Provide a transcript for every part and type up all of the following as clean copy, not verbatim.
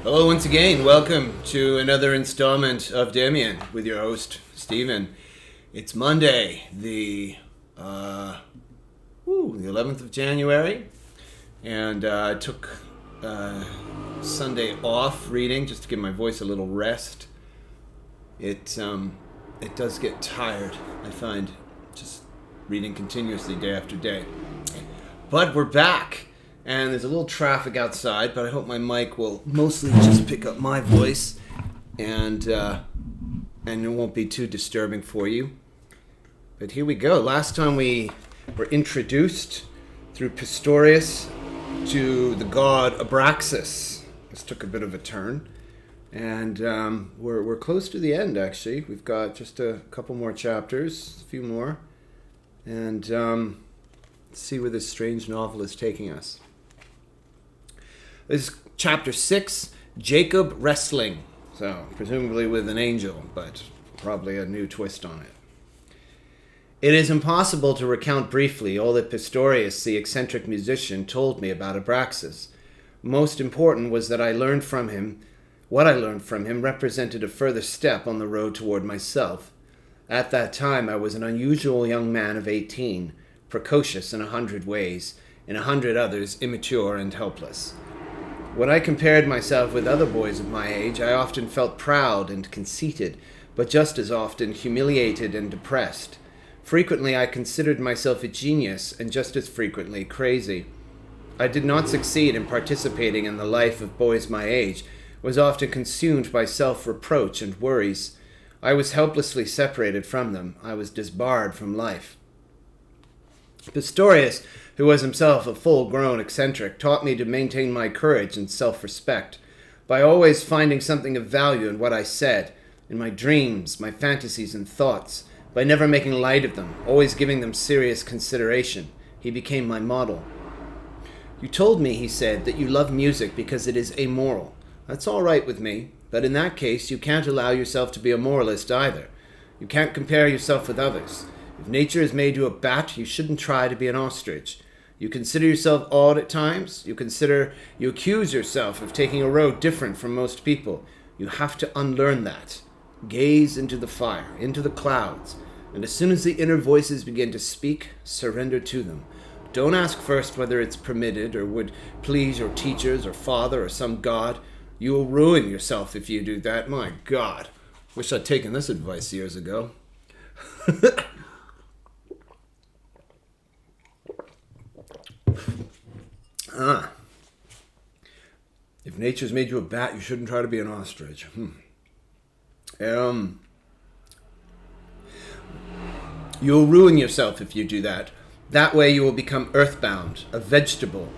Hello once again. Welcome to another installment of Demian with your host, Stephen. It's Monday, the 11th of January, and I took Sunday off reading just to give my voice a little rest. It does get tired, I find, just reading continuously day after day. But we're back. And there's a little traffic outside, but I hope my mic will mostly just pick up my voice, and it won't be too disturbing for you. But here we go. Last time we were introduced through Pistorius to the god Abraxas. This took a bit of a turn, and we're close to the end. Actually, we've got just a couple more chapters, a few more, and let's see where this strange novel is taking us. This is chapter 6, Jacob Wrestling. So, presumably with an angel, but probably a new twist on it. It is impossible to recount briefly all that Pistorius, the eccentric musician, told me about Abraxas. Most important was that what I learned from him represented a further step on the road toward myself. At that time, I was an unusual young man of 18, precocious in 100 ways, in 100 others immature and helpless. When I compared myself with other boys of my age, I often felt proud and conceited, but just as often humiliated and depressed. Frequently I considered myself a genius, and just as frequently crazy. I did not succeed in participating in the life of boys my age, was often consumed by self-reproach and worries. I was helplessly separated from them. I was disbarred from life. Pistorius, who was himself a full-grown eccentric, taught me to maintain my courage and self-respect by always finding something of value in what I said, in my dreams, my fantasies and thoughts, by never making light of them, always giving them serious consideration. He became my model. You told me, he said, that you love music because it is amoral. That's all right with me, but in that case you can't allow yourself to be a moralist either. You can't compare yourself with others. If nature has made you a bat, you shouldn't try to be an ostrich. You consider yourself odd at times. You accuse yourself of taking a road different from most people. You have to unlearn that. Gaze into the fire, into the clouds, and as soon as the inner voices begin to speak, surrender to them. Don't ask first whether it's permitted or would please your teachers or father or some god. You will ruin yourself if you do that. My God. Wish I'd taken this advice years ago. If nature's made you a bat, you shouldn't try to be an ostrich. You'll ruin yourself if you do that. That way you will become earthbound, a vegetable.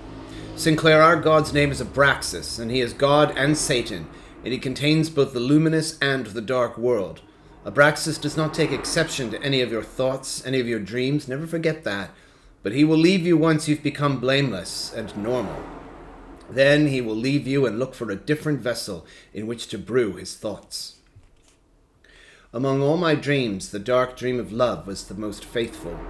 Sinclair, our God's name is Abraxas, and he is God and Satan, and he contains both the luminous and the dark world. Abraxas does not take exception to any of your thoughts, any of your dreams, never forget that. But he will leave you once you've become blameless and normal. Then he will leave you and look for a different vessel in which to brew his thoughts. Among all my dreams, the dark dream of love was the most faithful.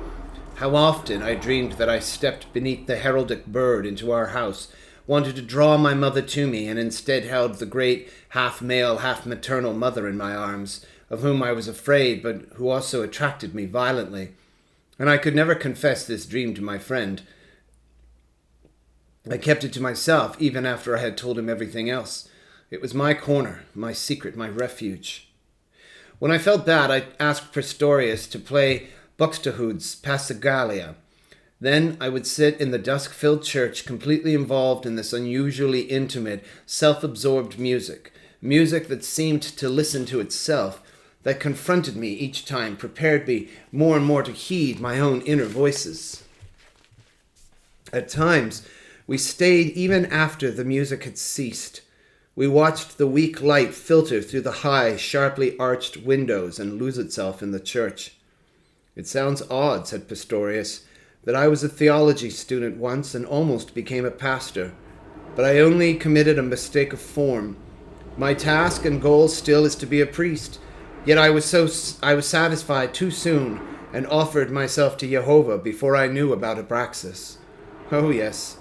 How often I dreamed that I stepped beneath the heraldic bird into our house, wanted to draw my mother to me, and instead held the great half-male, half-maternal mother in my arms, of whom I was afraid, but who also attracted me violently. And I could never confess this dream to my friend. I kept it to myself, even after I had told him everything else. It was my corner, my secret, my refuge. When I felt bad, I asked Pistorius to play Buxtehude's Passacaglia. Then I would sit in the dusk-filled church, completely involved in this unusually intimate, self-absorbed music that seemed to listen to itself, that confronted me each time, prepared me more and more to heed my own inner voices. At times, we stayed even after the music had ceased. We watched the weak light filter through the high, sharply arched windows and lose itself in the church. It sounds odd, said Pistorius, that I was a theology student once and almost became a pastor, but I only committed a mistake of form. My task and goal still is to be a priest. Yet I was satisfied too soon and offered myself to Jehovah before I knew about Abraxas. Oh yes,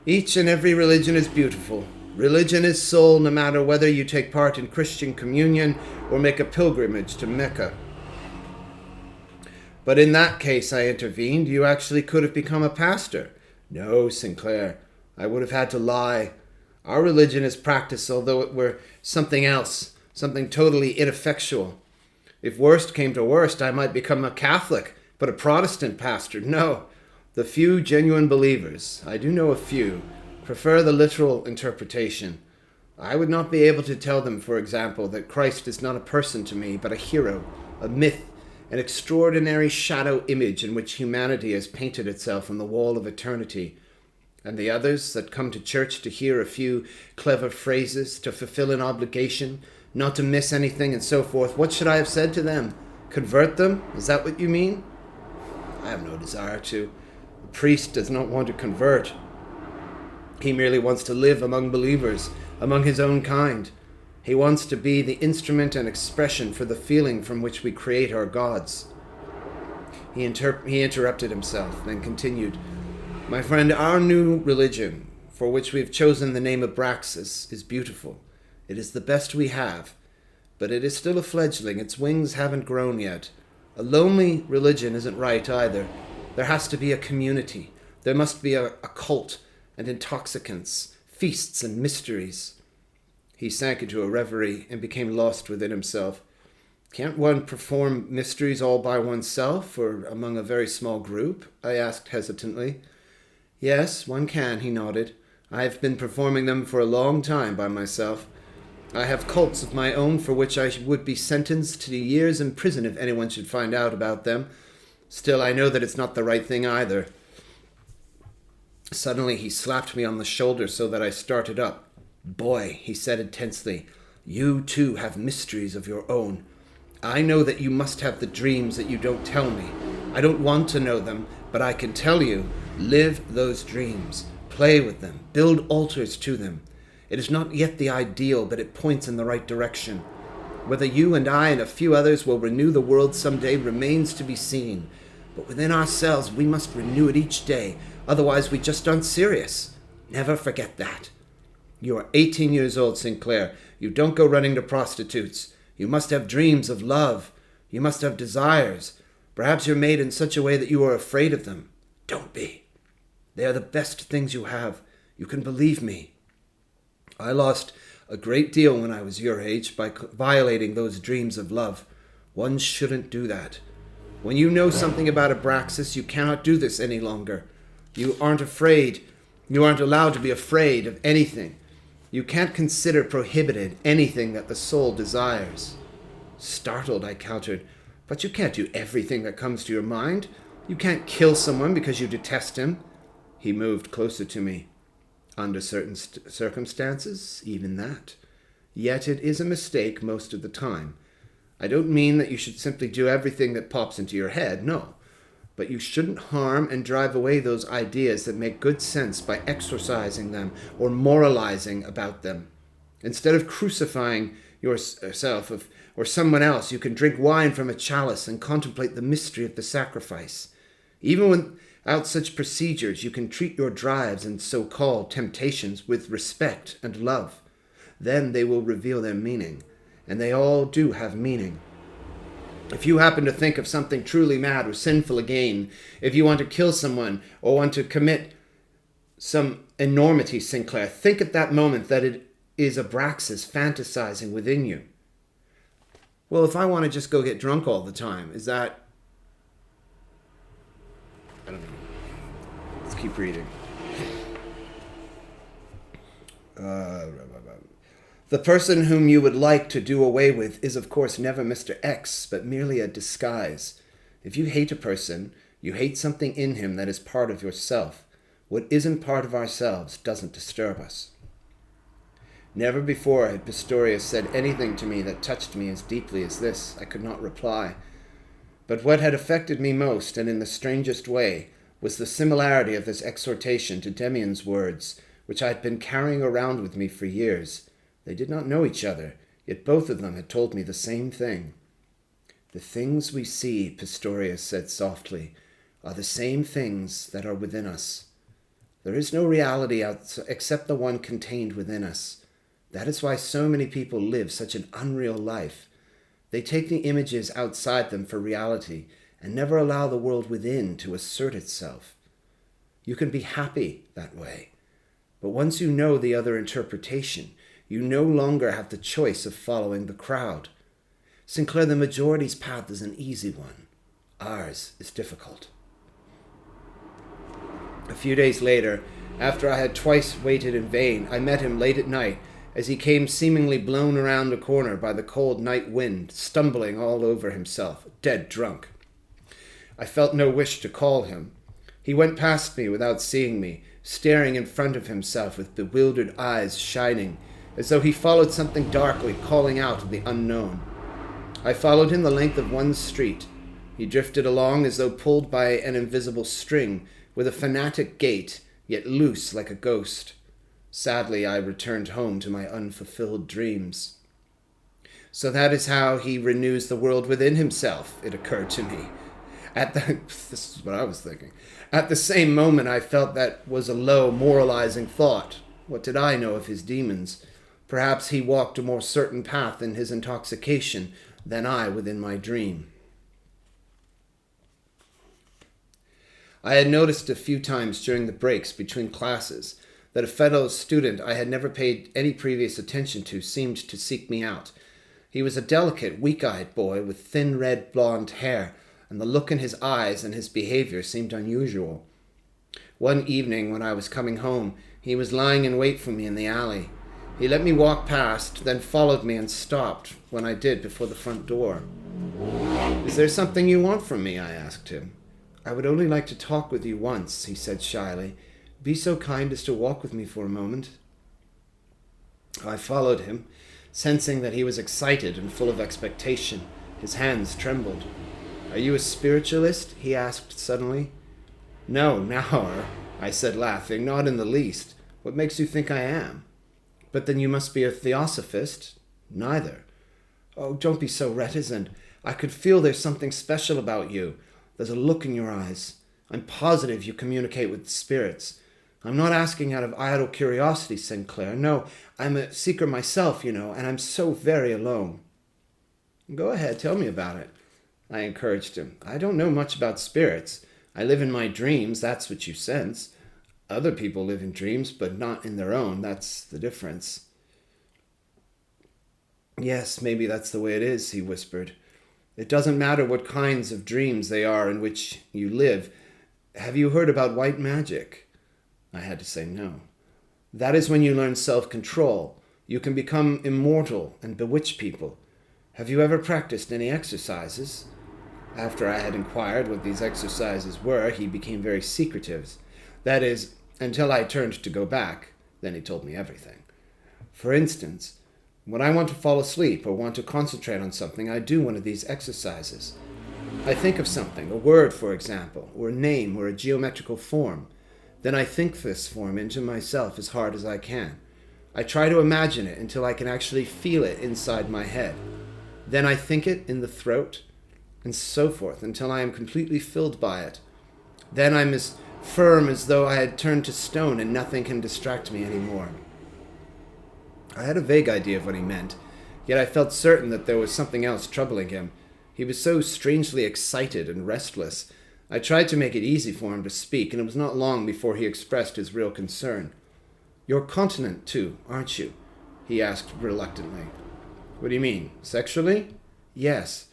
each and every religion is beautiful. Religion is soul no matter whether you take part in Christian communion or make a pilgrimage to Mecca. But in that case, I intervened, you actually could have become a pastor. No, Sinclair, I would have had to lie. Our religion is practiced, although it were something else, something totally ineffectual. If worst came to worst, I might become a Catholic, but a Protestant pastor. No, the few genuine believers, I do know a few, prefer the literal interpretation. I would not be able to tell them, for example, that Christ is not a person to me, but a hero, a myth, an extraordinary shadow image in which humanity has painted itself on the wall of eternity. And the others that come to church to hear a few clever phrases, to fulfill an obligation, not to miss anything, and so forth, what should I have said to them? Convert them? Is that what you mean? I have no desire to. The priest does not want to convert. He merely wants to live among believers, among his own kind. He wants to be the instrument and expression for the feeling from which we create our gods. He interrupted himself, then continued, My friend, our new religion, for which we have chosen the name of Braxis, is beautiful. It is the best we have, but it is still a fledgling. Its wings haven't grown yet. A lonely religion isn't right either. There has to be a community. There must be a cult and intoxicants, feasts and mysteries. He sank into a reverie and became lost within himself. Can't one perform mysteries all by oneself or among a very small group? I asked hesitantly. Yes, one can, he nodded. I have been performing them for a long time by myself. I have cults of my own for which I would be sentenced to years in prison if anyone should find out about them. Still, I know that it's not the right thing either. Suddenly he slapped me on the shoulder so that I started up. Boy, he said intensely, you too have mysteries of your own. I know that you must have the dreams that you don't tell me. I don't want to know them, but I can tell you, live those dreams. Play with them. Build altars to them. It is not yet the ideal, but it points in the right direction. Whether you and I and a few others will renew the world someday remains to be seen. But within ourselves, we must renew it each day. Otherwise, we just aren't serious. Never forget that. You are 18 years old, Sinclair. You don't go running to prostitutes. You must have dreams of love. You must have desires. Perhaps you're made in such a way that you are afraid of them. Don't be. They are the best things you have. You can believe me. I lost a great deal when I was your age by violating those dreams of love. One shouldn't do that. When you know something about Abraxas, you cannot do this any longer. You aren't afraid. You aren't allowed to be afraid of anything. You can't consider prohibited anything that the soul desires. Startled, I countered, but you can't do everything that comes to your mind. You can't kill someone because you detest him. He moved closer to me. Under certain circumstances, even that. Yet it is a mistake most of the time. I don't mean that you should simply do everything that pops into your head, no. But you shouldn't harm and drive away those ideas that make good sense by exorcising them or moralizing about them. Instead of crucifying yourself or someone else, you can drink wine from a chalice and contemplate the mystery of the sacrifice. Even without such procedures, you can treat your drives and so-called temptations with respect and love. Then they will reveal their meaning, and they all do have meaning. If you happen to think of something truly mad or sinful again, if you want to kill someone or want to commit some enormity, Sinclair, think at that moment that it is Abraxas fantasizing within you. Well, if I want to just go get drunk all the time, is that... I don't know. Let's keep reading. The person whom you would like to do away with is, of course, never Mr. X, but merely a disguise. If you hate a person, you hate something in him that is part of yourself. What isn't part of ourselves doesn't disturb us. Never before had Pistorius said anything to me that touched me as deeply as this. I could not reply. But what had affected me most, and in the strangest way, was the similarity of this exhortation to Demian's words, which I had been carrying around with me for years. They did not know each other, yet both of them had told me the same thing. The things we see, Pistorius said softly, are the same things that are within us. There is no reality except the one contained within us. That is why so many people live such an unreal life. They take the images outside them for reality and never allow the world within to assert itself. You can be happy that way. But once you know the other interpretation, you no longer have the choice of following the crowd. Sinclair, the majority's path is an easy one. Ours is difficult. A few days later, after I had twice waited in vain, I met him late at night as he came seemingly blown around a corner by the cold night wind, stumbling all over himself, dead drunk. I felt no wish to call him. He went past me without seeing me, staring in front of himself with bewildered eyes shining, as though he followed something darkly calling out of the unknown. I followed him the length of one street. He drifted along as though pulled by an invisible string, with a fanatic gait, yet loose like a ghost. Sadly, I returned home to my unfulfilled dreams. So that is how he renews the world within himself, it occurred to me. This is what I was thinking. At the same moment, I felt that was a low, moralizing thought. What did I know of his demons? Perhaps he walked a more certain path in his intoxication than I within my dream. I had noticed a few times during the breaks between classes that a fellow student I had never paid any previous attention to seemed to seek me out. He was a delicate, weak-eyed boy with thin red blonde hair, and the look in his eyes and his behavior seemed unusual. One evening when I was coming home, he was lying in wait for me in the alley. He let me walk past, then followed me and stopped when I did before the front door. "Is there something you want from me?" I asked him. "I would only like to talk with you once," he said shyly. "Be so kind as to walk with me for a moment." I followed him, sensing that he was excited and full of expectation. His hands trembled. "Are you a spiritualist?" he asked suddenly. "No, Naur," I said, laughing. "Not in the least. What makes you think I am?" "But then you must be a theosophist." "Neither." "Oh, don't be so reticent. I could feel there's something special about you. There's a look in your eyes. I'm positive you communicate with the spirits. I'm not asking out of idle curiosity, Sinclair. No, I'm a seeker myself, and I'm so very alone." "Go ahead, tell me about it," I encouraged him. "I don't know much about spirits. I live in my dreams, that's what you sense. Other people live in dreams, but not in their own. That's the difference." "Yes, maybe that's the way it is," he whispered. "It doesn't matter what kinds of dreams they are in which you live. Have you heard about white magic?" I had to say no. "That is when you learn self-control. You can become immortal and bewitch people. Have you ever practiced any exercises?" After I had inquired what these exercises were, he became very secretive. That is, until I turned to go back. Then he told me everything. "For instance, when I want to fall asleep or want to concentrate on something, I do one of these exercises. I think of something, a word, for example, or a name, or a geometrical form. Then I think this form into myself as hard as I can. I try to imagine it until I can actually feel it inside my head. Then I think it in the throat, and so forth, until I am completely filled by it. Then I'm as firm as though I had turned to stone and nothing can distract me anymore." I had a vague idea of what he meant, yet I felt certain that there was something else troubling him. He was so strangely excited and restless. I tried to make it easy for him to speak, and it was not long before he expressed his real concern. "You're continent, too, aren't you?" he asked reluctantly. "What do you mean, sexually?" "Yes.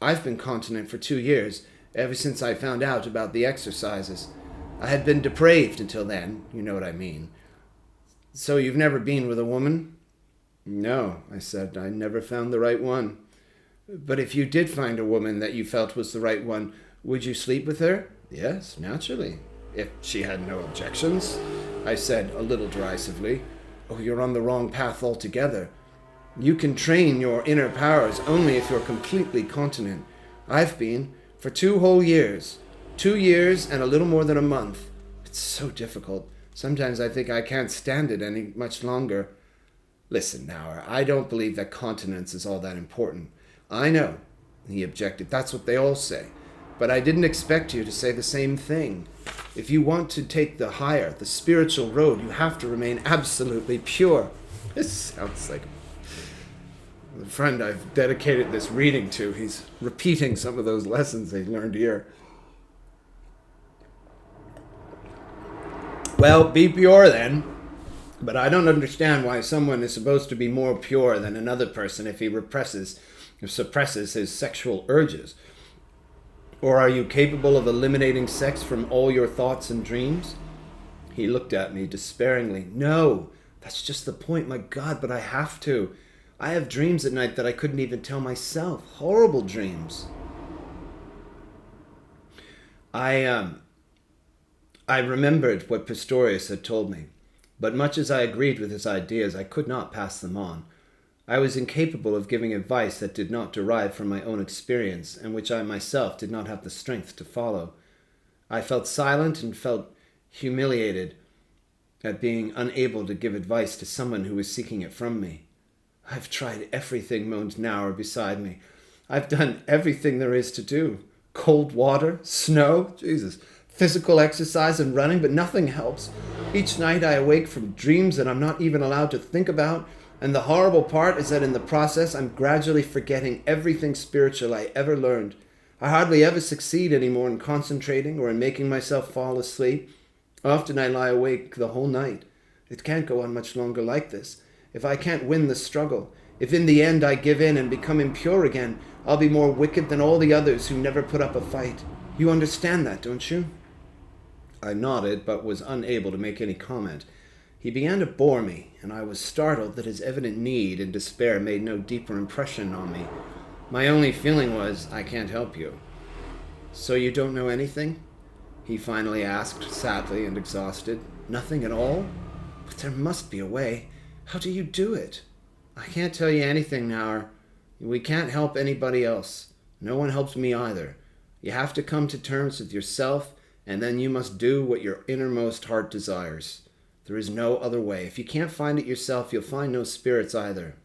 I've been continent for 2 years, ever since I found out about the exercises. I had been depraved until then, you know what I mean." "So you've never been with a woman?" "No," I said. "I never found the right one." "But if you did find a woman that you felt was the right one, would you sleep with her?" "Yes, naturally, if she had no objections," I said a little derisively. "Oh, you're on the wrong path altogether. You can train your inner powers only if you're completely continent. I've been for 2 whole years. 2 years and a little more than a month. It's so difficult. Sometimes I think I can't stand it any much longer." "Listen, now, I don't believe that continence is all that important." "I know," he objected. "That's what they all say. But I didn't expect you to say the same thing. If you want to take the higher, the spiritual road, you have to remain absolutely pure. This sounds like the friend I've dedicated this reading to. He's repeating some of those lessons they learned here. Well, be pure then. But I don't understand why someone is supposed to be more pure than another person if he suppresses his sexual urges. Or are you capable of eliminating sex from all your thoughts and dreams? He looked at me despairingly. No, that's just the point. My God, but I have to. I have dreams at night that I couldn't even tell myself. Horrible dreams. I remembered what Pistorius had told me, but much as I agreed with his ideas, I could not pass them on. I was incapable of giving advice that did not derive from my own experience, and which I myself did not have the strength to follow. I felt silent and felt humiliated at being unable to give advice to someone who was seeking it from me. I've tried everything, moaned Nauer beside me. I've done everything there is to do. Cold water, snow, Jesus, physical exercise and running, but nothing helps. Each night I awake from dreams that I'm not even allowed to think about, and the horrible part is that in the process I'm gradually forgetting everything spiritual I ever learned. I hardly ever succeed anymore in concentrating or in making myself fall asleep. Often I lie awake the whole night. It can't go on much longer like this. If I can't win the struggle, if in the end I give in and become impure again, I'll be more wicked than all the others who never put up a fight. You understand that, don't you? I nodded, but was unable to make any comment. He began to bore me, and I was startled that his evident need and despair made no deeper impression on me. My only feeling was, I can't help you. So you don't know anything? He finally asked, sadly and exhausted. Nothing at all? But there must be a way. How do you do it? I can't tell you anything, Nauer. We can't help anybody else. No one helps me either. You have to come to terms with yourself, and then you must do what your innermost heart desires. There is no other way. If you can't find it yourself, you'll find no spirits either.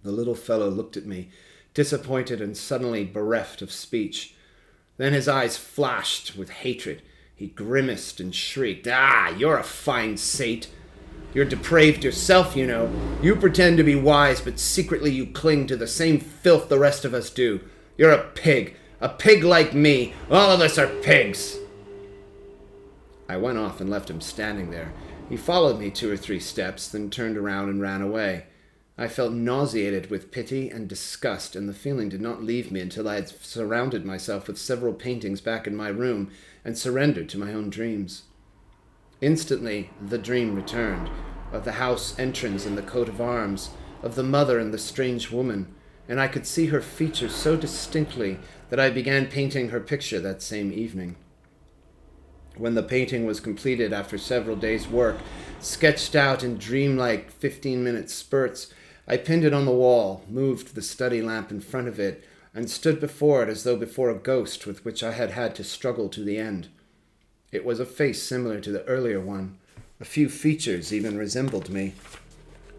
The little fellow looked at me, disappointed and suddenly bereft of speech. Then his eyes flashed with hatred. He grimaced and shrieked, "Ah, you're a fine sate! You're depraved yourself, you know. You pretend to be wise, but secretly you cling to the same filth the rest of us do. You're a pig like me. All of us are pigs." I went off and left him standing there. He followed me 2 or 3 steps, then turned around and ran away. I felt nauseated with pity and disgust, and the feeling did not leave me until I had surrounded myself with several paintings back in my room and surrendered to my own dreams. Instantly, the dream returned, of the house entrance and the coat of arms, of the mother and the strange woman, and I could see her features so distinctly that I began painting her picture that same evening. When the painting was completed after several days' work, sketched out in dreamlike 15-minute spurts, I pinned it on the wall, moved the study lamp in front of it, and stood before it as though before a ghost with which I had had to struggle to the end. It was a face similar to the earlier one. A few features even resembled me.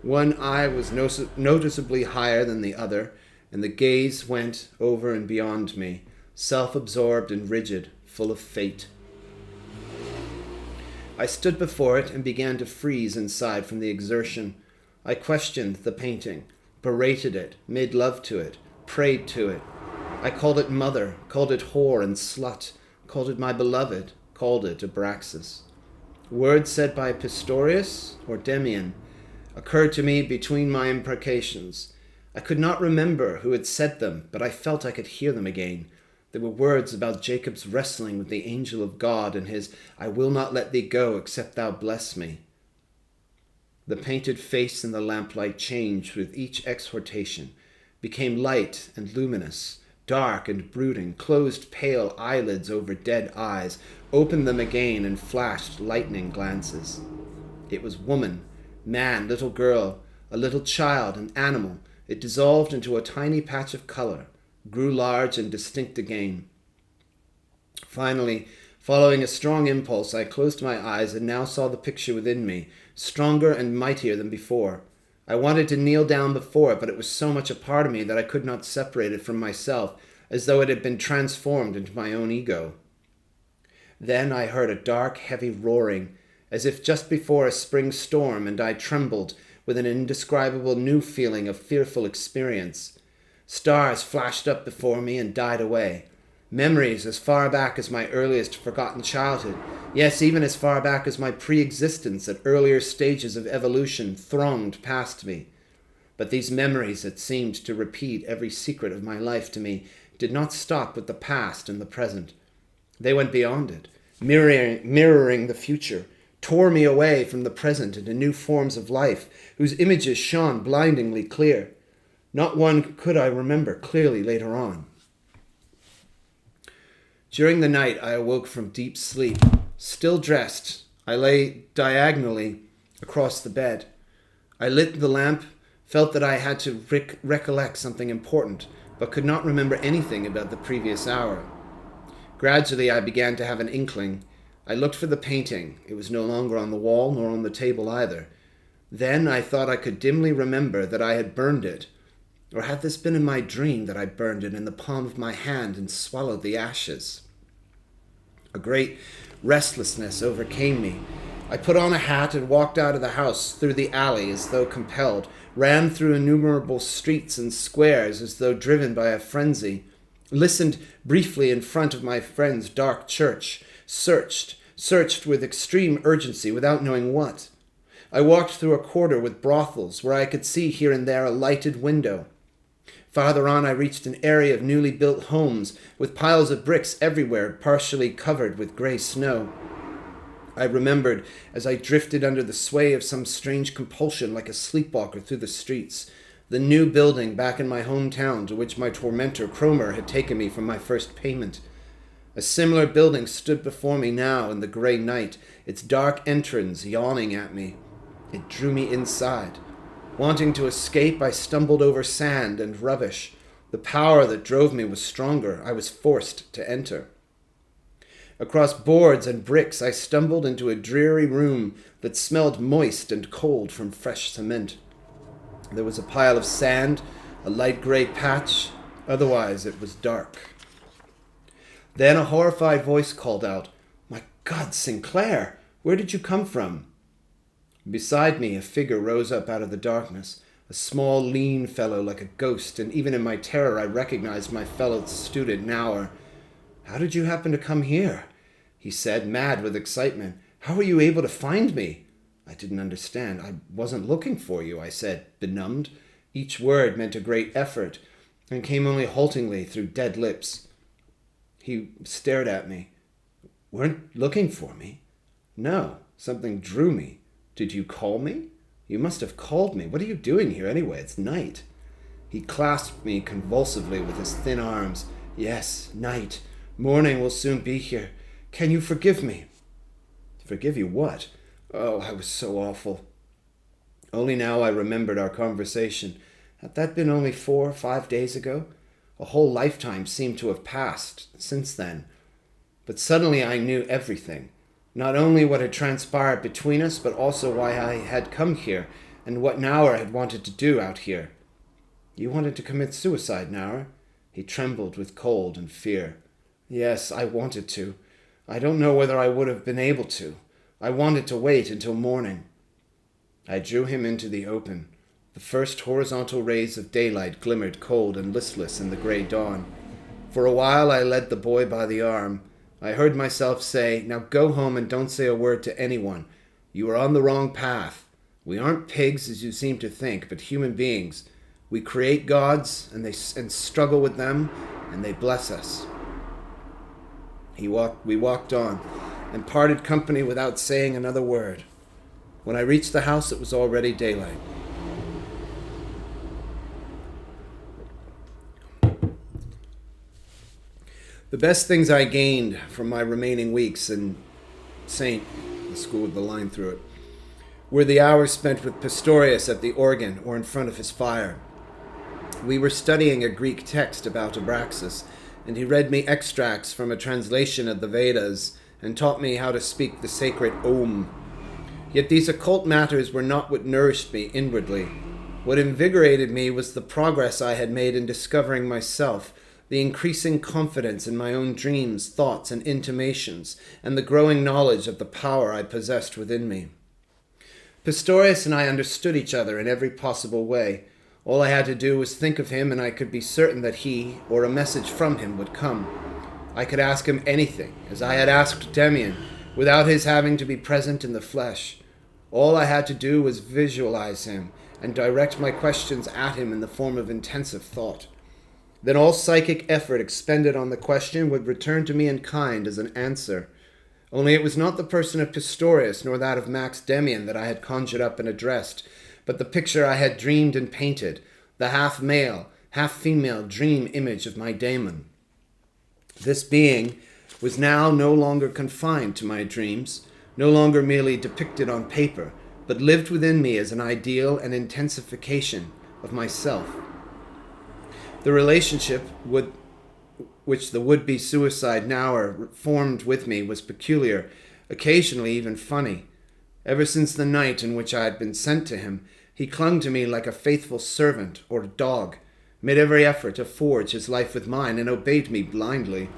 One eye was noticeably higher than the other, and the gaze went over and beyond me, self-absorbed and rigid, full of fate. I stood before it and began to freeze inside from the exertion. I questioned the painting, berated it, made love to it, prayed to it. I called it mother, called it whore and slut, called it my beloved, called it Abraxas. Words said by Pistorius or Demian occurred to me between my imprecations. I could not remember who had said them, but I felt I could hear them again. They were words about Jacob's wrestling with the angel of God and his, "I will not let thee go except thou bless me." The painted face in the lamplight changed with each exhortation, became light and luminous, dark and brooding, closed pale eyelids over dead eyes, opened them again and flashed lightning glances. It was woman, man, little girl, a little child, an animal. It dissolved into a tiny patch of color, grew large and distinct again. Finally, following a strong impulse, I closed my eyes and now saw the picture within me, stronger and mightier than before. I wanted to kneel down before it, but it was so much a part of me that I could not separate it from myself. as though it had been transformed into my own ego. Then I heard a dark, heavy roaring, as if just before a spring storm, and I trembled with an indescribable new feeling of fearful experience. Stars flashed up before me and died away. Memories as far back as my earliest forgotten childhood, yes, even as far back as my pre-existence at earlier stages of evolution, thronged past me. But these memories that seemed to repeat every secret of my life to me did not stop with the past and the present. They went beyond it, mirroring the future, tore me away from the present into new forms of life, whose images shone blindingly clear. Not one could I remember clearly later on. During the night, I awoke from deep sleep. Still dressed, I lay diagonally across the bed. I lit the lamp, felt that I had to recollect something important, but could not remember anything about the previous hour. Gradually, I began to have an inkling. I looked for the painting. It was no longer on the wall, nor on the table either. Then I thought I could dimly remember that I had burned it. Or had this been in my dream that I burned it in the palm of my hand and swallowed the ashes? A great restlessness overcame me. I put on a hat and walked out of the house through the alley as though compelled, ran through innumerable streets and squares as though driven by a frenzy, listened briefly in front of my friend's dark church, searched with extreme urgency without knowing what. I walked through a quarter with brothels where I could see here and there a lighted window. Farther on, I reached an area of newly built homes with piles of bricks everywhere, partially covered with grey snow. I remembered as I drifted under the sway of some strange compulsion like a sleepwalker through the streets, the new building back in my hometown to which my tormentor Cromer had taken me from my first payment. A similar building stood before me now in the grey night, its dark entrance yawning at me. It drew me inside. Wanting to escape, I stumbled over sand and rubbish. The power that drove me was stronger. I was forced to enter. Across boards and bricks, I stumbled into a dreary room that smelled moist and cold from fresh cement. There was a pile of sand, a light grey patch. Otherwise, it was dark. Then a horrified voice called out, "My God, Sinclair, where did you come from?" Beside me, a figure rose up out of the darkness, a small, lean fellow like a ghost, and even in my terror I recognized my fellow student, Naur. "How did you happen to come here?" he said, mad with excitement. "How were you able to find me?" I didn't understand. "I wasn't looking for you," I said, benumbed. Each word meant a great effort, and came only haltingly through dead lips. He stared at me. "Weren't looking for me?" "No, something drew me." "Did you call me?" "You must have called me. What are you doing here anyway? It's night." He clasped me convulsively with his thin arms. "Yes, night. Morning will soon be here. Can you forgive me?" "Forgive you what?" "Oh, I was so awful." Only now I remembered our conversation. Had that been only 4 or 5 days ago? A whole lifetime seemed to have passed since then. But suddenly I knew everything. Not only what had transpired between us, but also why I had come here, and what Naur had wanted to do out here. "You wanted to commit suicide, Naur?" He trembled with cold and fear. "Yes, I wanted to. I don't know whether I would have been able to. I wanted to wait until morning." I drew him into the open. The first horizontal rays of daylight glimmered cold and listless in the grey dawn. For a while I led the boy by the arm. I heard myself say, "Now go home and don't say a word to anyone. You are on the wrong path. We aren't pigs, as you seem to think, but human beings. We create gods, and struggle with them, and they bless us." We walked on, and parted company without saying another word. When I reached the house, it was already daylight. The best things I gained from my remaining weeks in Saint, the school with the line through it, were the hours spent with Pistorius at the organ or in front of his fire. We were studying a Greek text about Abraxas, and he read me extracts from a translation of the Vedas and taught me how to speak the sacred Om. Yet these occult matters were not what nourished me inwardly. What invigorated me was the progress I had made in discovering myself, the increasing confidence in my own dreams, thoughts, and intimations, and the growing knowledge of the power I possessed within me. Pistorius and I understood each other in every possible way. All I had to do was think of him, and I could be certain that he, or a message from him, would come. I could ask him anything, as I had asked Demian, without his having to be present in the flesh. All I had to do was visualize him, and direct my questions at him in the form of intensive thought. Then all psychic effort expended on the question would return to me in kind as an answer. Only it was not the person of Pistorius nor that of Max Demian that I had conjured up and addressed, but the picture I had dreamed and painted, the half-male, half-female dream image of my daemon. This being was now no longer confined to my dreams, no longer merely depicted on paper, but lived within me as an ideal and intensification of myself. The relationship which the would-be suicide now formed with me was peculiar, occasionally even funny. Ever since the night in which I had been sent to him, he clung to me like a faithful servant or dog, made every effort to forge his life with mine, and obeyed me blindly.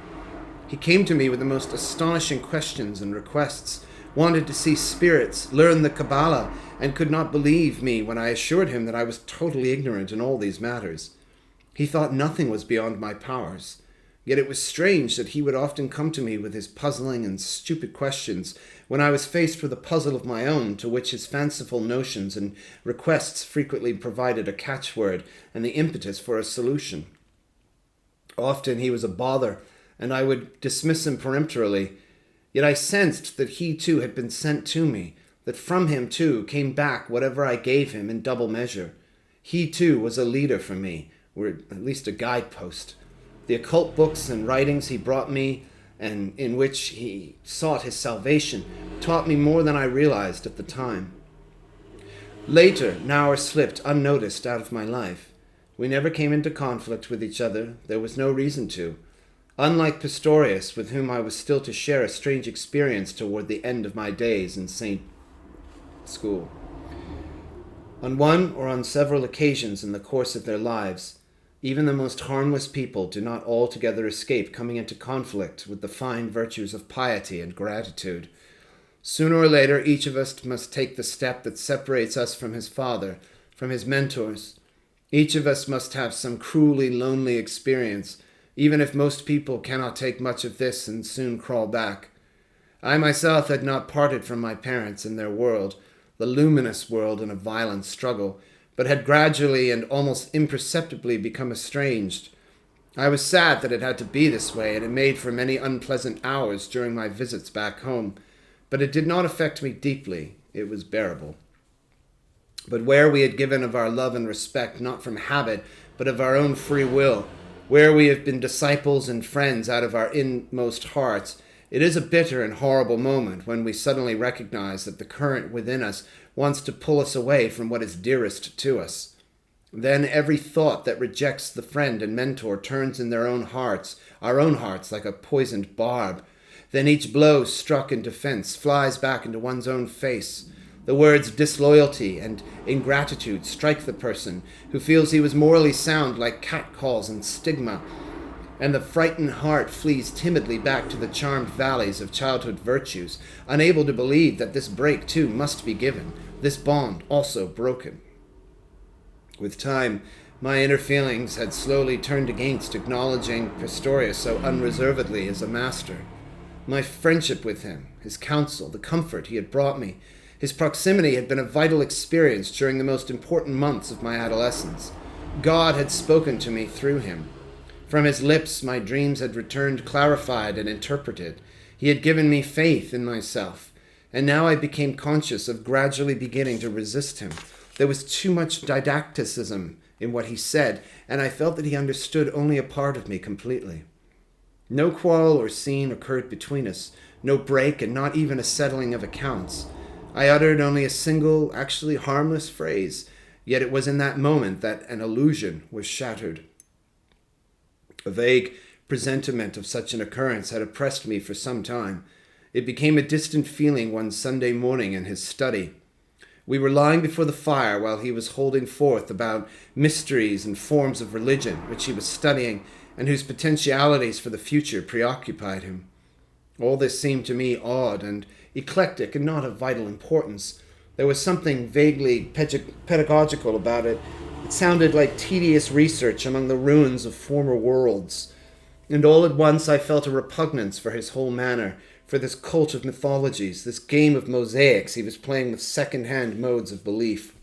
He came to me with the most astonishing questions and requests, wanted to see spirits, learn the Kabbalah, and could not believe me when I assured him that I was totally ignorant in all these matters. He thought nothing was beyond my powers. Yet it was strange that he would often come to me with his puzzling and stupid questions when I was faced with a puzzle of my own, to which his fanciful notions and requests frequently provided a catchword and the impetus for a solution. Often he was a bother, and I would dismiss him peremptorily. Yet I sensed that he too had been sent to me, that from him too came back whatever I gave him in double measure. He too was a leader for me, or at least a guidepost. The occult books and writings he brought me, and in which he sought his salvation, taught me more than I realized at the time. Later, Nauer slipped unnoticed out of my life. We never came into conflict with each other. There was no reason to. Unlike Pistorius, with whom I was still to share a strange experience toward the end of my days in St. School. On one or on several occasions in the course of their lives, even the most harmless people do not altogether escape coming into conflict with the fine virtues of piety and gratitude. Sooner or later, each of us must take the step that separates us from his father, from his mentors. Each of us must have some cruelly lonely experience, even if most people cannot take much of this and soon crawl back. I myself had not parted from my parents and their world, the luminous world in a violent struggle, but had gradually and almost imperceptibly become estranged. I was sad that it had to be this way, and it made for many unpleasant hours during my visits back home, but it did not affect me deeply. It was bearable. But where we had given of our love and respect, not from habit, but of our own free will, where we have been disciples and friends out of our inmost hearts, it is a bitter and horrible moment when we suddenly recognize that the current within us wants to pull us away from what is dearest to us. Then every thought that rejects the friend and mentor turns in their own hearts, our own hearts, like a poisoned barb. Then each blow struck in defense flies back into one's own face. The words disloyalty and ingratitude strike the person who feels he was morally sound like catcalls and stigma, and the frightened heart flees timidly back to the charmed valleys of childhood virtues, unable to believe that this break too must be given, this bond also broken. With time, my inner feelings had slowly turned against acknowledging Pistorius so unreservedly as a master. My friendship with him, his counsel, the comfort he had brought me, his proximity had been a vital experience during the most important months of my adolescence. God had spoken to me through him. From his lips, my dreams had returned clarified and interpreted. He had given me faith in myself, and now I became conscious of gradually beginning to resist him. There was too much didacticism in what he said, and I felt that he understood only a part of me completely. No quarrel or scene occurred between us, no break, and not even a settling of accounts. I uttered only a single, actually harmless phrase, yet it was in that moment that an illusion was shattered. A vague presentiment of such an occurrence had oppressed me for some time. It became a distant feeling one Sunday morning in his study. We were lying before the fire while he was holding forth about mysteries and forms of religion, which he was studying, and whose potentialities for the future preoccupied him. All this seemed to me odd and eclectic and not of vital importance. There was something vaguely pedagogical about it. It sounded like tedious research among the ruins of former worlds. And all at once I felt a repugnance for his whole manner, for this cult of mythologies, this game of mosaics he was playing with second-hand modes of belief.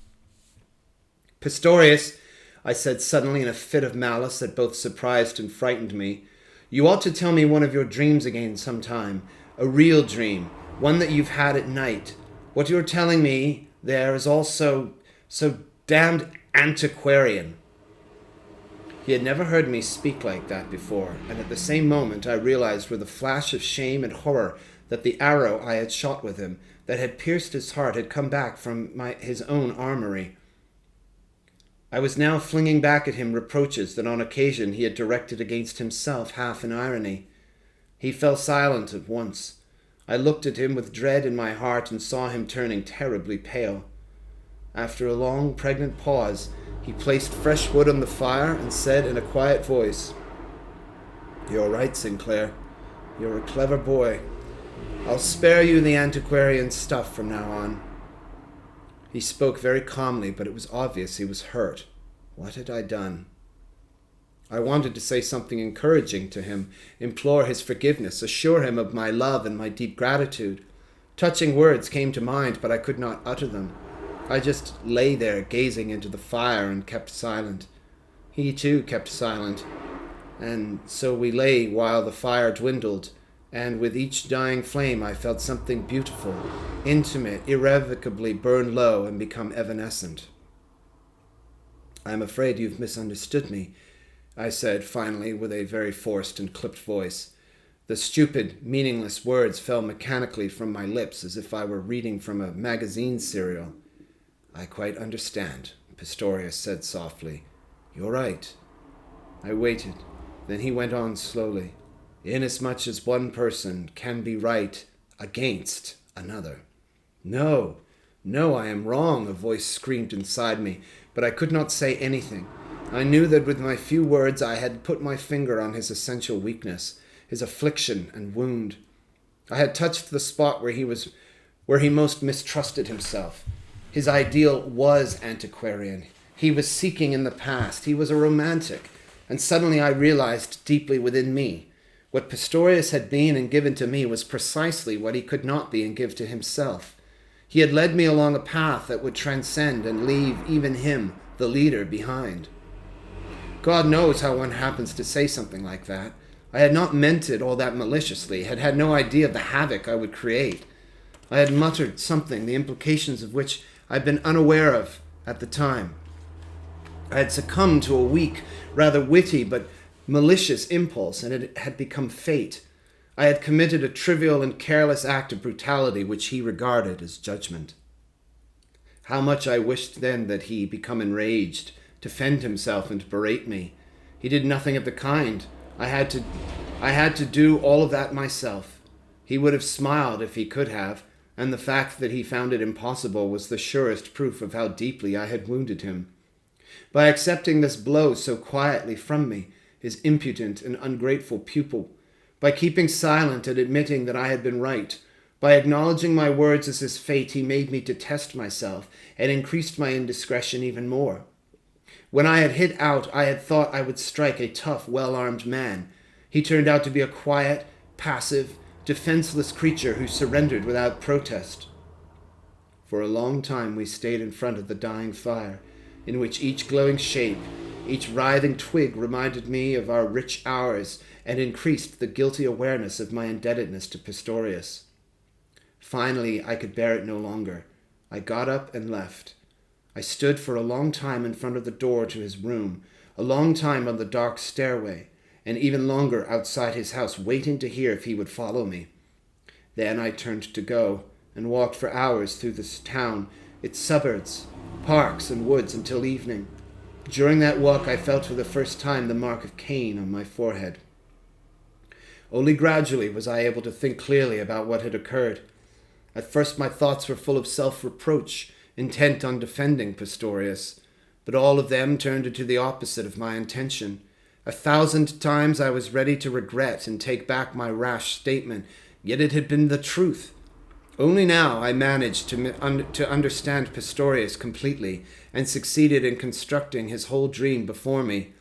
"Pistorius," I said suddenly in a fit of malice that both surprised and frightened me, "you ought to tell me one of your dreams again sometime. A real dream, one that you've had at night. What you're telling me there is all so damned antiquarian." He had never heard me speak like that before, and at the same moment I realized with a flash of shame and horror that the arrow I had shot with him, that had pierced his heart, had come back from his own armory. I was now flinging back at him reproaches that on occasion he had directed against himself, half in irony. He fell silent at once. I looked at him with dread in my heart and saw him turning terribly pale. After a long, pregnant pause, he placed fresh wood on the fire and said in a quiet voice, "You're right, Sinclair. You're a clever boy. I'll spare you the antiquarian stuff from now on." He spoke very calmly, but it was obvious he was hurt. What had I done? I wanted to say something encouraging to him, implore his forgiveness, assure him of my love and my deep gratitude. Touching words came to mind, but I could not utter them. I just lay there gazing into the fire and kept silent. He too kept silent, and so we lay while the fire dwindled, and with each dying flame I felt something beautiful, intimate, irrevocably burn low and become evanescent. "I'm afraid you've misunderstood me," I said finally with a very forced and clipped voice. The stupid, meaningless words fell mechanically from my lips as if I were reading from a magazine serial. "I quite understand," Pistorius said softly. "You're right." I waited. Then he went on slowly. "Inasmuch as one person can be right against another." No, I am wrong," a voice screamed inside me, but I could not say anything. I knew that with my few words I had put my finger on his essential weakness, his affliction and wound. I had touched the spot where he most mistrusted himself. His ideal was antiquarian. He was seeking in the past. He was a romantic. And suddenly I realized deeply within me, what Pistorius had been and given to me was precisely what he could not be and give to himself. He had led me along a path that would transcend and leave even him, the leader, behind. God knows how one happens to say something like that. I had not meant it all that maliciously, had had no idea of the havoc I would create. I had muttered something, the implications of which I had been unaware of at the time. I had succumbed to a weak, rather witty but malicious impulse, and it had become fate. I had committed a trivial and careless act of brutality which he regarded as judgment. How much I wished then that he, become enraged, defend himself and berate me. He did nothing of the kind. I had to do all of that myself. He would have smiled if he could have, and the fact that he found it impossible was the surest proof of how deeply I had wounded him. By accepting this blow so quietly from me, his impudent and ungrateful pupil, by keeping silent and admitting that I had been right, by acknowledging my words as his fate, he made me detest myself and increased my indiscretion even more. When I had hit out, I had thought I would strike a tough, well-armed man. He turned out to be a quiet, passive, defenseless creature who surrendered without protest. For a long time we stayed in front of the dying fire, in which each glowing shape, each writhing twig reminded me of our rich hours and increased the guilty awareness of my indebtedness to Pistorius. Finally, I could bear it no longer. I got up and left. I stood for a long time in front of the door to his room, a long time on the dark stairway, and even longer outside his house, waiting to hear if he would follow me. Then I turned to go, and walked for hours through this town, its suburbs, parks and woods until evening. During that walk I felt for the first time the mark of Cain on my forehead. Only gradually was I able to think clearly about what had occurred. At first my thoughts were full of self-reproach, intent on defending Pistorius, but all of them turned into the opposite of my intention. 1,000 times I was ready to regret and take back my rash statement, yet it had been the truth. Only now I managed to understand Pistorius completely and succeeded in constructing his whole dream before me.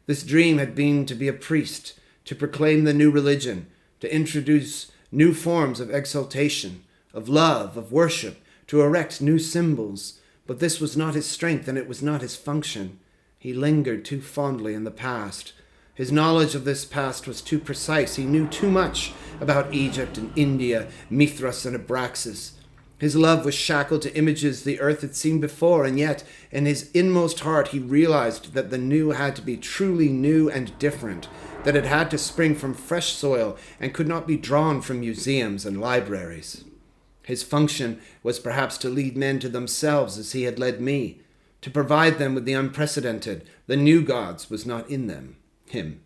This dream had been to be a priest, to proclaim the new religion, to introduce new forms of exaltation, of love, of worship, to erect new symbols. But this was not his strength, and it was not his function. He lingered too fondly in the past. His knowledge of this past was too precise. He knew too much about Egypt and India, Mithras and Abraxas. His love was shackled to images the earth had seen before, and yet, in his inmost heart, he realized that the new had to be truly new and different, that it had to spring from fresh soil and could not be drawn from museums and libraries. His function was perhaps to lead men to themselves as he had led me, to provide them with the unprecedented. The new gods was not in him.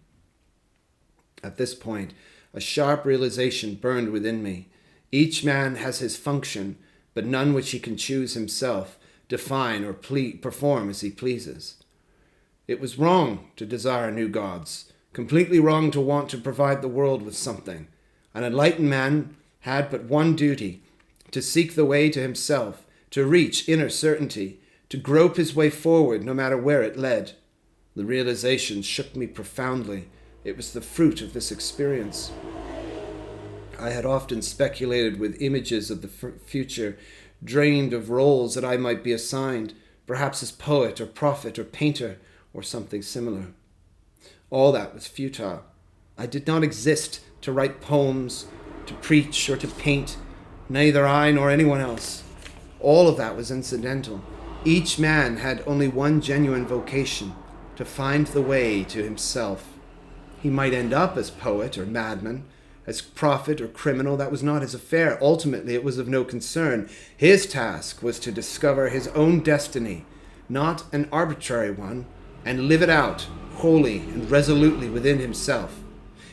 At this point, a sharp realization burned within me. Each man has his function, but none which he can choose himself, define, or perform as he pleases. It was wrong to desire new gods, completely wrong to want to provide the world with something. An enlightened man had but one duty, to seek the way to himself, to reach inner certainty, to grope his way forward no matter where it led. The realization shook me profoundly. It was the fruit of this experience. I had often speculated with images of the future, dreamed of roles that I might be assigned, perhaps as poet or prophet or painter or something similar. All that was futile. I did not exist to write poems, to preach, or to paint, neither I nor anyone else. All of that was incidental. Each man had only one genuine vocation, to find the way to himself. He might end up as poet or madman, as prophet or criminal. That was not his affair. Ultimately, it was of no concern. His task was to discover his own destiny, not an arbitrary one, and live it out wholly and resolutely within himself.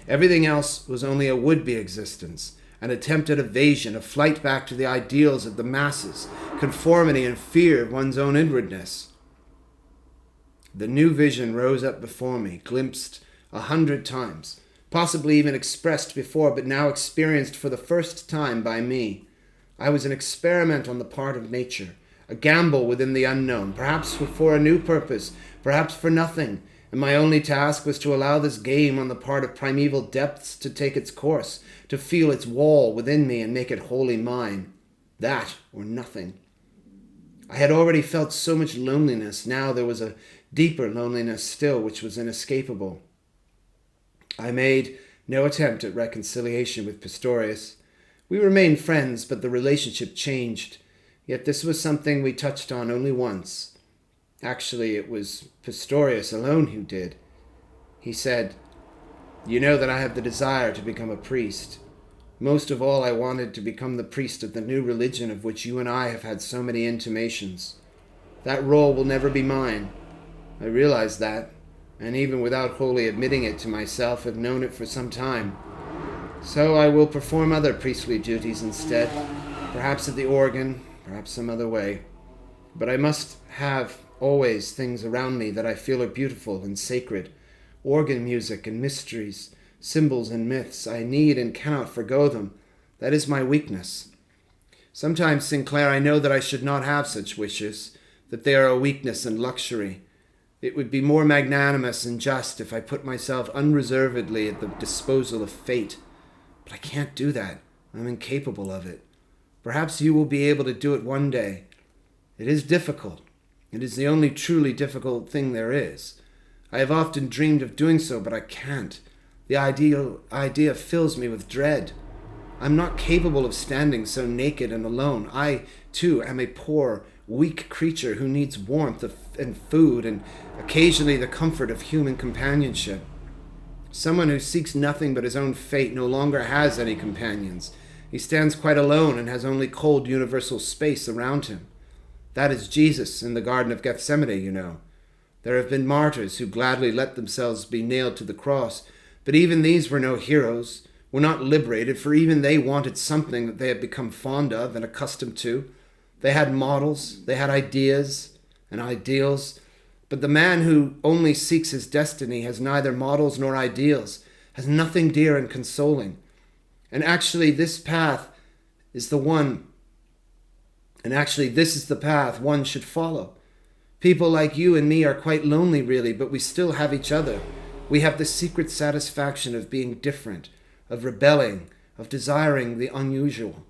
Everything else was only a would-be existence, an attempt at evasion, a flight back to the ideals of the masses, conformity and fear of one's own inwardness. The new vision rose up before me, glimpsed 100 times, possibly even expressed before, but now experienced for the first time by me. I was an experiment on the part of nature, a gamble within the unknown, perhaps for a new purpose, perhaps for nothing, and my only task was to allow this game on the part of primeval depths to take its course, to feel its wall within me and make it wholly mine. That or nothing. I had already felt so much loneliness. Now there was a deeper loneliness still, which was inescapable. I made no attempt at reconciliation with Pistorius. We remained friends, but the relationship changed. Yet this was something we touched on only once. Actually, it was Pistorius alone who did. He said, "You know that I have the desire to become a priest. Most of all, I wanted to become the priest of the new religion of which you and I have had so many intimations. That role will never be mine. I realize that, and even without wholly admitting it to myself, have known it for some time. So I will perform other priestly duties instead, perhaps at the organ, perhaps some other way. But I must have always things around me that I feel are beautiful and sacred, organ music and mysteries, symbols and myths. I need and cannot forgo them. That is my weakness. Sometimes, Sinclair, I know that I should not have such wishes, that they are a weakness and luxury. It would be more magnanimous and just if I put myself unreservedly at the disposal of fate. But I can't do that. I'm incapable of it. Perhaps you will be able to do it one day. It is difficult. It is the only truly difficult thing there is. I have often dreamed of doing so, but I can't. The idea fills me with dread. I'm not capable of standing so naked and alone. I, too, am a poor, weak creature who needs warmth and food and occasionally the comfort of human companionship. Someone who seeks nothing but his own fate no longer has any companions. He stands quite alone and has only cold universal space around him. That is Jesus in the Garden of Gethsemane, you know. There have been martyrs who gladly let themselves be nailed to the cross, but even these were no heroes, were not liberated, for even they wanted something that they had become fond of and accustomed to. They had models, they had ideas and ideals, But the man who only seeks his destiny has neither models nor ideals, has nothing dear and consoling. And actually, this is the path one should follow. People like you and me are quite lonely, really, but we still have each other. We have the secret satisfaction of being different, of rebelling, of desiring the unusual.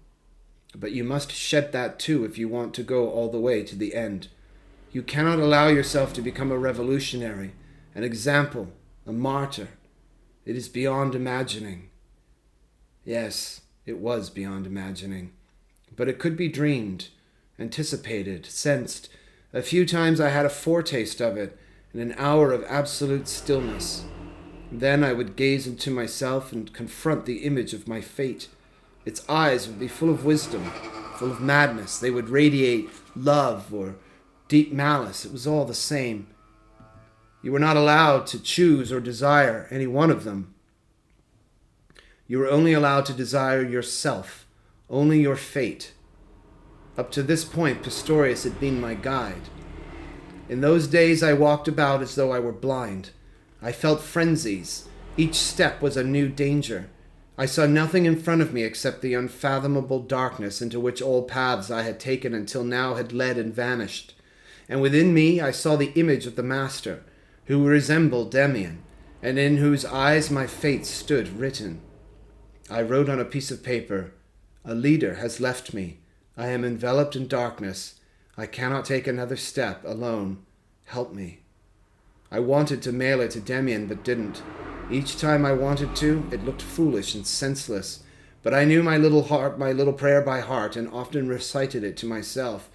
But you must shed that too if you want to go all the way to the end. You cannot allow yourself to become a revolutionary, an example, a martyr. It is beyond imagining. Yes, it was beyond imagining. But it could be dreamed, anticipated, sensed. A few times I had a foretaste of it in an hour of absolute stillness. Then I would gaze into myself and confront the image of my fate. Its eyes would be full of wisdom, full of madness. They would radiate love or deep malice. It was all the same. You were not allowed to choose or desire any one of them. You were only allowed to desire yourself, only your fate. Up to this point, Pistorius had been my guide. In those days, I walked about as though I were blind. I felt frenzies. Each step was a new danger. I saw nothing in front of me except the unfathomable darkness into which all paths I had taken until now had led and vanished. And within me, I saw the image of the Master, who resembled Demian, and in whose eyes my fate stood written. I wrote on a piece of paper, "A leader has left me. I am enveloped in darkness. I cannot take another step alone. Help me." I wanted to mail it to Demian, but didn't. Each time I wanted to, it looked foolish and senseless. But I knew my little prayer by heart, and often recited it to myself.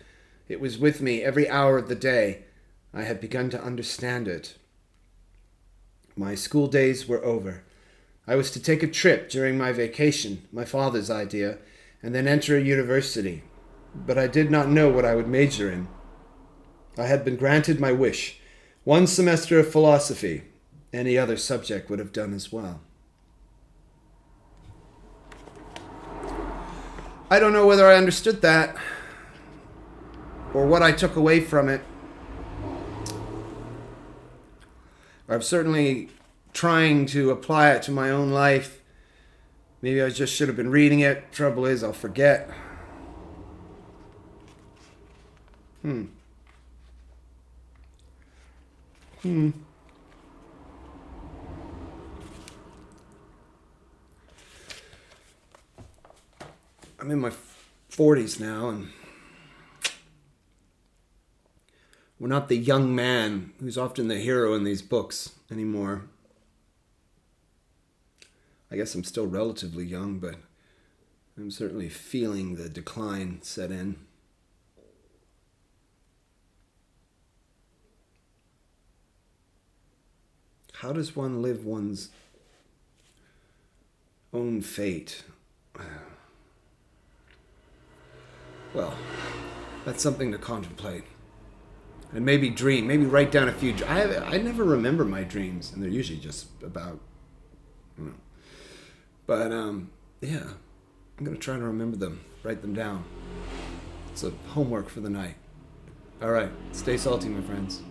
It was with me every hour of the day. I had begun to understand it. My school days were over. I was to take a trip during my vacation, my father's idea, and then enter a university. But I did not know what I would major in. I had been granted my wish. 1 semester of philosophy. Any other subject would have done as well. I don't know whether I understood that, or what I took away from it. I'm certainly trying to apply it to my own life. Maybe I just should have been reading it. Trouble is, I'll forget. I'm in my 40s now, and we're not the young man who's often the hero in these books anymore. I guess I'm still relatively young, but I'm certainly feeling the decline set in. How does one live one's own fate? Well, that's something to contemplate. And maybe dream, maybe write down a few. I never remember my dreams, and they're usually just about, But, yeah, I'm going to try to remember them, write them down. It's a homework for the night. All right, stay salty, my friends.